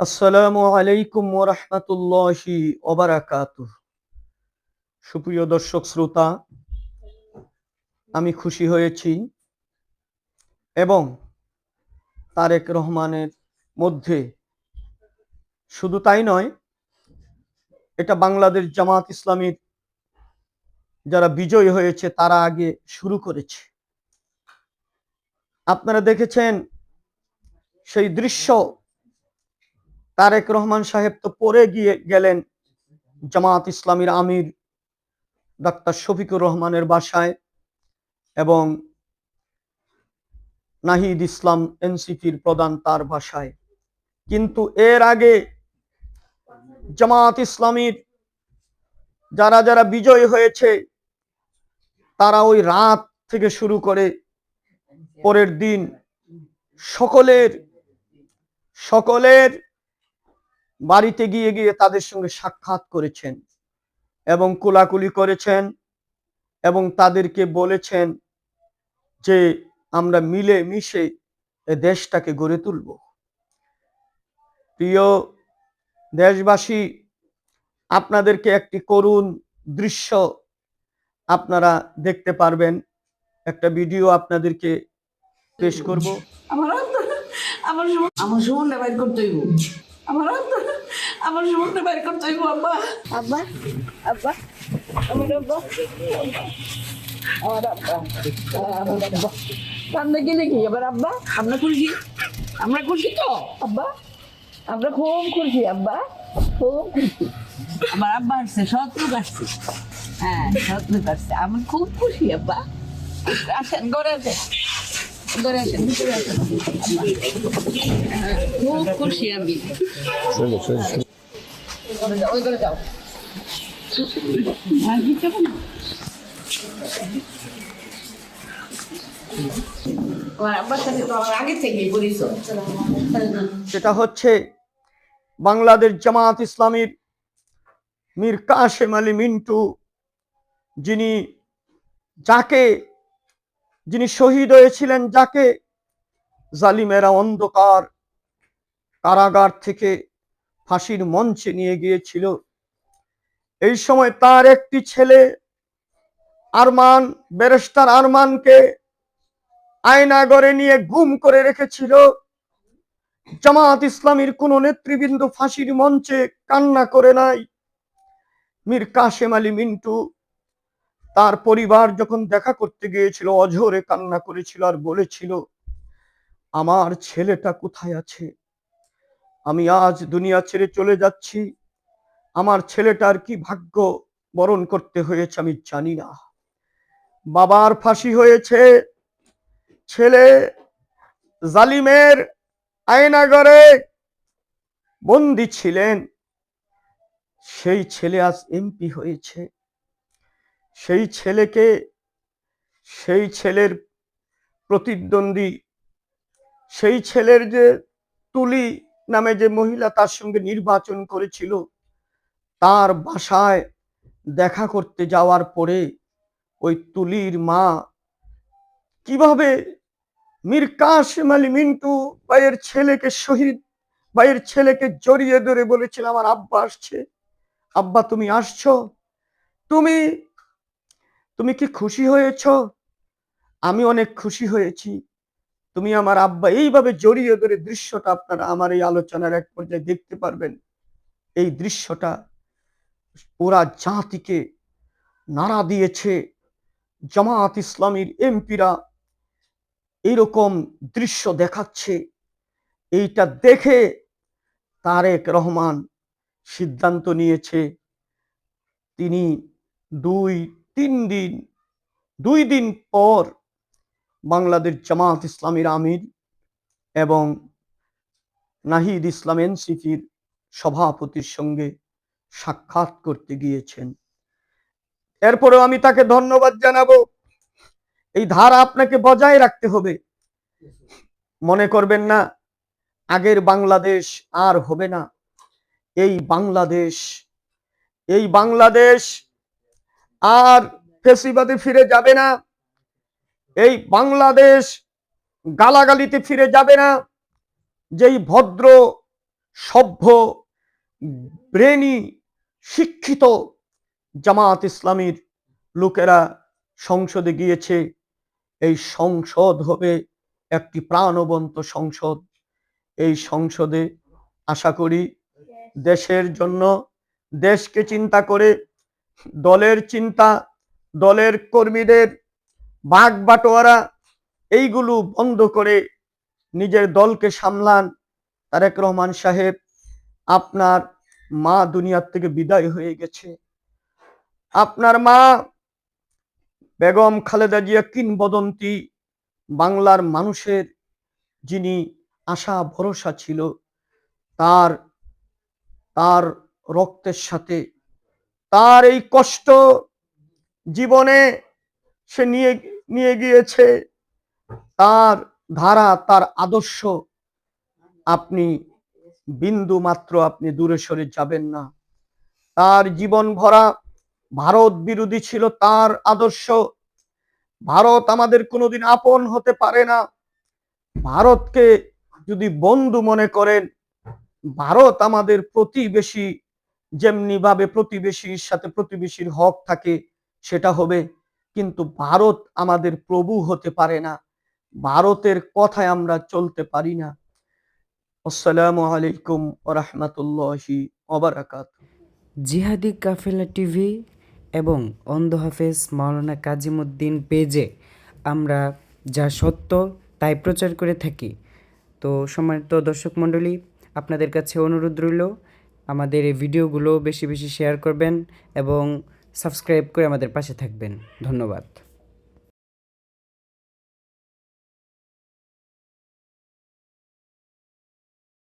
আসসালামু আলাইকুম ওয়া রাহমাতুল্লাহি ওয়া বারাকাতুহু। সুপ্রিয় দর্শক শ্রোতা, আমি খুশি হয়েছি এবং তারেক রহমানের মধ্যে শুধু তাই নয়, এটা বাংলাদেশ জামাত ইসলামীর যারা বিজয়ী হয়েছে তারা আগে শুরু করেছে। আপনারা দেখেছেন সেই দৃশ্য। তারেক রহমান সাহেব তো পরে গিয়ে গেলেন জামাত ইসলামীর আমির ডাক্তার শফিকুর রহমানের বাসায় এবং নাহিদ ইসলাম এনসিপির প্রধান তার বাসায়। কিন্তু এর আগে জামাত ইসলামীর যারা যারা বিজয়ী হয়েছে তারা ওই রাত থেকে শুরু করে পরের দিন সকলের সকলের বাড়িতে গিয়ে গিয়ে তাদের সঙ্গে সাক্ষাৎ করেছেন এবং কোলাকুলি করেছেন এবং তাদেরকে বলেছেন যে আমরা মিলে মিশে এ দেশটাকে গড়ে তুলব। প্রিয় দেশবাসী, আপনাদেরকে একটি করুণ দৃশ্য আপনারা দেখতে পারবেন। একটা ভিডিও আপনাদেরকে পেশ করব। আমার জীবনটা বাইর করতে হইব। আমার জীবনটা বাইর করতে হইব। আব্বা আব্বা আব্বা আমার আব্বা আমার আব্বা সামনে গেলে কি আবার আব্বা আমরা খুশি তো আব্বা, আমরা খুব খুশি আব্বা, খুব খুশি। আমার আব্বা আসছে, শত্রুক আসছে। হ্যাঁ, শত্রুক আসছে, আমি খুব খুশি আব্বা। আসেন ঘরে আসেন, ঘরে আসেন, ভিতরে আসেন। খুব খুশি আমি। ওই করে যাও। আর কি যাবো না? সেটা হচ্ছে বাংলাদেশ জামাত ইসলামীর মীর কাশেম আলী মিন্টু, যিনি শহীদ হয়েছিলেন, যাকে জালিমেরা অন্ধকার কারাগার থেকে ফাঁসির মঞ্চে নিয়ে গিয়েছিল। এই সময় তার একটি ছেলে আরমান, ব্যারিস্টার আরমানকে আয়নাগরে নিয়ে গুম করে রেখেছিল। জামাত ইসলামীর কোন নেতৃবৃন্দ ফাঁসির মঞ্চে কান্না করে নাই। মীর কাশেম আলী মিন্টু তার পরিবার যখন দেখা করতে গিয়েছিল অঝোরে কান্না করেছিল আর বলেছিল, আমার ছেলেটা কোথায় আছে? আমি আজ দুনিয়া ছেড়ে চলে যাচ্ছি, আমার ছেলেটার কি ভাগ্য বরণ করতে হয়েছে আমি জানি না। বাবার ফাঁসি হয়েছে, ছেলে জালিমের আয়নাগরে বন্দী ছিলেন, সেই ছেলে আজ এমপি হয়েছে। সেই ছেলের প্রতিদ্বন্দ্বী, সেই ছেলের যে তুলি নামে যে মহিলা তার সঙ্গে নির্বাচন করেছিল, তার বাসায় দেখা করতে যাওয়ার পরে ওই তুলির মা কিভাবে মীর কাশেম আলী মিন্টু ভাইয়ের ছেলেকে জড়িয়ে ধরে বলেছিল, আমার আব্বা আসছে, আব্বা তুমি আসছো, তুমি তুমি কি খুশি হয়েছ? আমি অনেক খুশি হয়েছি, তুমি আমার আব্বা। এইভাবে জড়িয়ে ধরে দৃশ্যটা আপনারা আমার এই আলোচনার এক পর্যায়ে দেখতে পারবেন। এই দৃশ্যটা পুরা জাতিকে নাড়া দিয়েছে। জামাত ইসলামীর এমপিরা এইরকম দৃশ্য দেখাচ্ছে। এইটা দেখে তারেক রহমান সিদ্ধান্ত নিয়েছে, তিনি দুই দিন পর বাংলাদেশ জামাত ইসলামীর আমির এবং নাহিদ ইসলাম এনসিপির সভাপতির সঙ্গে সাক্ষাৎ করতে গিয়েছেন। এরপরেও আমি তাকে ধন্যবাদ জানাবো। এই ধারা আপনাকে বজায় রাখতে হবে। মনে করবেন না আগের বাংলাদেশ আর হবে না। এই বাংলাদেশ আর ফেসিবাদে ফিরে যাবে না। এই বাংলাদেশ গালাগালিতে ফিরে যাবে না। যেই ভদ্র সভ্য, ব্রেনি, শিক্ষিত জামাত ইসলামীর লোকেরা সংসদে গিয়েছে। এই সংসদ হবে একটি প্রাণবন্ত সংসদ। এই সংসদে আশা করি দেশের জন্য, দেশকে চিন্তা করে, দলের চিন্তা, দলের কর্মীদের ভাগ বাটোয়ারা এইগুলো বন্ধ করে নিজের দলকে সামলান। তারেক রহমান সাহেব, আপনার মা দুনিয়ার থেকে বিদায় হয়ে গেছে। আপনার মা বেগম খালেদা জিয়া কিংবদন্তি, বাংলার মানুষের যিনি আশা ভরসা ছিল, তার তার রক্তের সাথে তার এই কষ্ট জীবনে সে নিয়ে নিয়ে গিয়েছে। তার ধারা, তার আদর্শ আপনি বিন্দু মাত্র আপনি দূরে সরে যাবেন না। তার জীবন ভরা ভারত বিরোধী ছিল তার আদর্শ। ভারত আমাদের কোনোদিন আপন হতে পারে না। ভারতকে যদি বন্ধু মনে করেন, ভারত আমাদের প্রতিবেশী, যেমনি ভাবে প্রতিবেশীর সাথে প্রতিবেশীর হক থাকে সেটা হবে, কিন্তু ভারত আমাদের প্রভু হতে পারে না। ভারতের কথায় আমরা চলতে পারি না। আসসালামু আলাইকুম ওয়া রাহমাতুল্লাহি ওয়া বারাকাতুহু। জিহাদি কাফেলা টিভি এবং অন্ধ হাফেজ মাওলানা কাজিমুদ্দিন পেজে আমরা যা সত্য তাই প্রচার করে থাকি। তো সম্মানিত দর্শক মণ্ডলী, আপনাদের কাছে অনুরোধ রইল আমাদের এই ভিডিওগুলো বেশি বেশি শেয়ার করবেন এবং সাবস্ক্রাইব করে আমাদের পাশে থাকবেন। ধন্যবাদ।